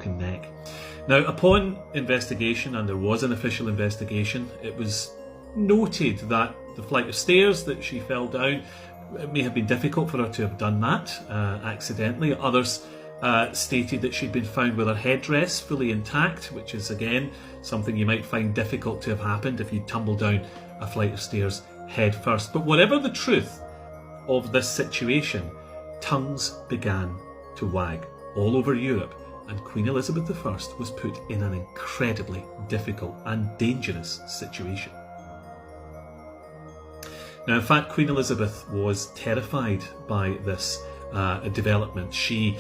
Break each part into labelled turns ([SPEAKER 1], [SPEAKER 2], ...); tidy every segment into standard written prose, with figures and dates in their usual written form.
[SPEAKER 1] broken neck. Now, upon investigation, and there was an official investigation, it was noted that the flight of stairs that she fell down, it may have been difficult for her to have done that accidentally. Others stated that she'd been found with her headdress fully intact, which is again something you might find difficult to have happened if you tumble down a flight of stairs head first. But whatever the truth of this situation, tongues began to wag all over Europe, and Queen Elizabeth I was put in an incredibly difficult and dangerous situation. Now, in fact, Queen Elizabeth was terrified by this development. She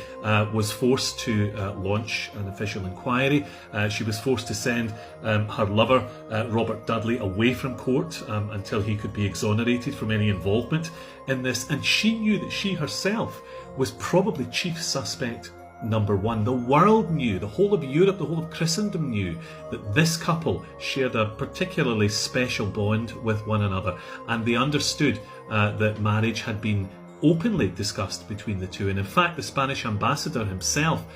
[SPEAKER 1] was forced to launch an official inquiry. She was forced to send her lover, Robert Dudley, away from court until he could be exonerated from any involvement in this. And she knew that she herself was probably chief suspect number one. The world knew, the whole of Europe, the whole of Christendom knew that this couple shared a particularly special bond with one another, and they understood that marriage had been openly discussed between the two. And in fact, the Spanish ambassador himself,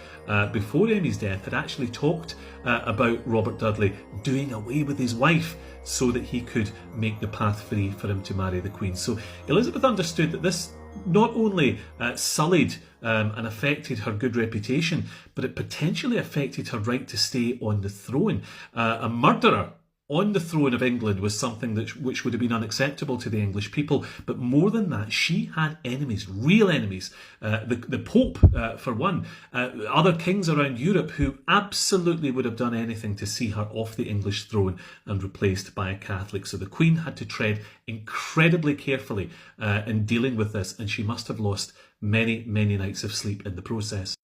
[SPEAKER 1] before Emmy's death, had actually talked about Robert Dudley doing away with his wife so that he could make the path free for him to marry the Queen. So Elizabeth understood that this not only sullied and affected her good reputation, but it potentially affected her right to stay on the throne. A murderer on the throne of England was something which would have been unacceptable to the English people. But more than that, she had enemies, real enemies. The Pope, for one, other kings around Europe who absolutely would have done anything to see her off the English throne and replaced by a Catholic. So the Queen had to tread incredibly carefully in dealing with this, and she must have lost many, many nights of sleep in the process.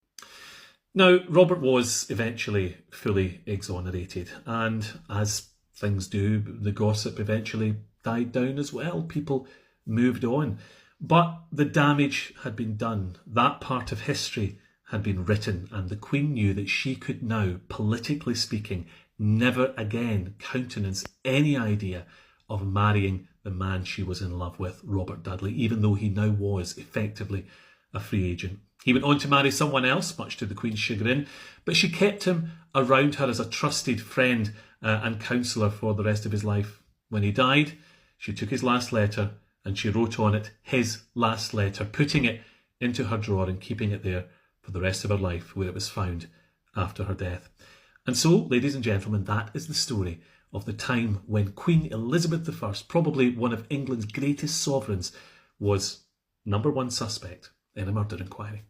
[SPEAKER 1] Now, Robert was eventually fully exonerated, and as things do, the gossip eventually died down as well. People moved on. But the damage had been done. That part of history had been written, and the Queen knew that she could now, politically speaking, never again countenance any idea of marrying the man she was in love with, Robert Dudley, even though he now was effectively a free agent. He went on to marry someone else, much to the Queen's chagrin, but she kept him around her as a trusted friend and counsellor for the rest of his life. When he died, she took his last letter and she wrote on it his last letter, putting it into her drawer and keeping it there for the rest of her life, where it was found after her death. And so, ladies and gentlemen, that is the story of the time when Queen Elizabeth I, probably one of England's greatest sovereigns, was number one suspect in a murder inquiry.